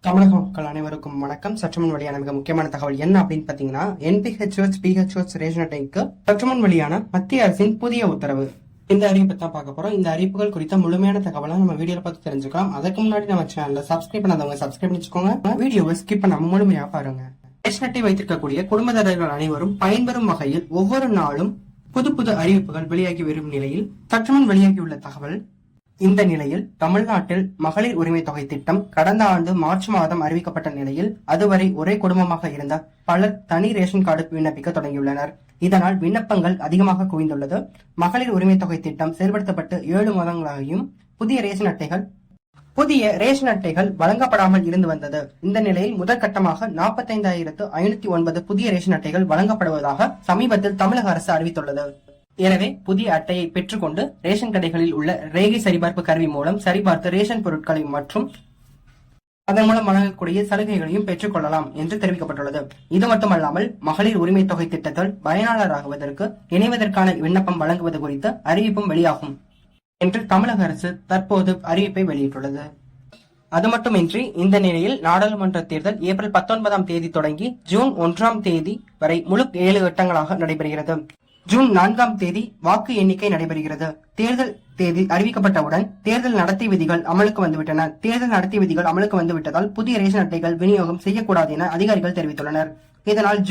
தமிழக மக்கள் அனைவருக்கும் வணக்கம். சற்றுமுன் வெளியான மிக முக்கியமான தகவல் என்ன அப்படின்னு பாத்தீங்கன்னா, NPHS PHS ரேஷன் அட்டைக்கு சற்றுமுன் வெளியான மத்திய அரசின் புதிய உத்தரவு. இந்த அறிவிப்பை தான் பார்க்க போறோம். இந்த அறிவிப்புகள் குறித்த முழுமையான தகவலை நம்ம வீடியோல பார்த்து தெரிஞ்சுக்கலாம். அதுக்கு முன்னாடி நம்ம சேனலை சப்ஸ்கிரைப் பண்ணாதவங்க சப்ஸ்கிரைப் பண்ணிச்சுக்கோங்க. வீடியோவை ஸ்கிப் பண்ணாம முழுமையா பாருங்க. ரேஷன் அட்டை வைத்திருக்கக்கூடிய குடும்பதாரர்கள் அனைவரும் பயன்பெறும் வகையில் ஒவ்வொரு நாளும் புது புது அறிவிப்புகள் வெளியாகி வரும் நிலையில் சற்றுமுன் வெளியாகியுள்ள தகவல். இந்த நிலையில் தமிழ்நாட்டில் மகளிர் உரிமை தொகை திட்டம் கடந்த ஆண்டு மார்ச் மாதம் அறிவிக்கப்பட்ட நிலையில் அதுவரை ஒரே குடும்பமாக இருந்த பலர் தனி ரேஷன் கார்டு விண்ணப்பிக்க தொடங்கியுள்ளனர். இதனால் விண்ணப்பங்கள் அதிகமாக குவிந்துள்ளது. மகளிர் உரிமை தொகை திட்டம் செயல்படுத்தப்பட்டு 7 மாதங்களாகியும் புதிய ரேஷன் அட்டைகள் வழங்கப்படாமல் இருந்து வந்தது. இந்த நிலையில் முதற்கட்டமாக 45,509 புதிய ரேஷன் அட்டைகள் வழங்கப்படுவதாக சமீபத்தில் தமிழக அரசு அறிவித்துள்ளது. எனவே புதிய அட்டையை பெற்றுக்கொண்டு ரேஷன் கடைகளில் உள்ள ரேகை சரிபார்ப்பு கருவி மூலம் சரிபார்த்து ரேஷன் பொருட்களை மற்றும் அதன் மூலம் வழங்கக்கூடிய சலுகைகளையும் பெற்றுக் கொள்ளலாம் என்று தெரிவிக்கப்பட்டுள்ளது. இது மட்டுமல்லாமல் மகளிர் உரிமை தொகை திட்டத்தில் பயனாளராகுவதற்கு இணைவதற்கான விண்ணப்பம் வழங்குவது குறித்து அறிவிப்பும் வெளியாகும் என்று தமிழக அரசு தற்போது அறிவிப்பை வெளியிட்டுள்ளது. அது மட்டுமின்றி இந்த நிலையில் நாடாளுமன்ற தேர்தல் ஏப்ரல் 19ஆம் தேதி தொடங்கி ஜூன் 1ஆம் தேதி வரை முழு 7 கட்டங்களாக நடைபெறுகிறது. ஜூன் 4ஆம் தேதி வாக்கு எண்ணிக்கை நடைபெறுகிறது. தேர்தல் தேதி அறிவிக்கப்பட்டவுடன் தேர்தல் நடத்தை விதிகள் அமலுக்கு வந்துவிட்டன. தேர்தல் நடத்தை விதிகள் அமலுக்கு வந்துவிட்டதால் புதிய ரேஷன் அட்டைகள் விநியோகம் செய்யக்கூடாது என அதிகாரிகள் தெரிவித்துள்ளனர். இதனால்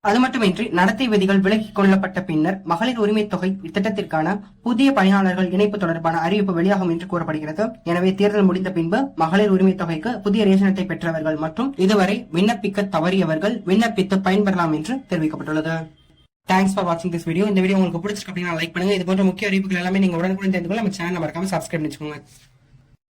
அது மட்டுமின்றி நடத்தை விதிகள் விலக்கிக் கொள்ளப்பட்ட பின்னர் மகளிர் உரிமை தொகை திட்டத்திற்கான புதிய பயனாளர்கள் இணைப்பு தொடர்பான அறிவிப்பு வெளியாகும் என்று கூறப்படுகிறது. எனவே தேர்தல் முடிந்த பின்பு மகளிர் உரிமை தொகைக்கு புதிய ரேஷன் அட்டை பெற்றவர்கள் மற்றும் இதுவரை விண்ணப்பிக்க தவறியவர்கள் விண்ணப்பித்து பயன்பெறலாம் என்று தெரிவிக்கப்பட்டுள்ளது. தேங்க்ஸ் ஃபார் வாட்சிங் திஸ் வீடியோ. இந்த வீடியோ உங்களுக்கு பிடிச்சிருக்கு அப்படின்னா லைக் பண்ணுங்க. இது போன்ற முக்கிய அறிவிப்புகள் எல்லாமே நீங்க உடனுக்குடன் தெரிந்து கொள்ள நம்ம சேனலை மறக்காம சப்ஸ்கிரைப் பண்ணிச்சுக்கோங்க.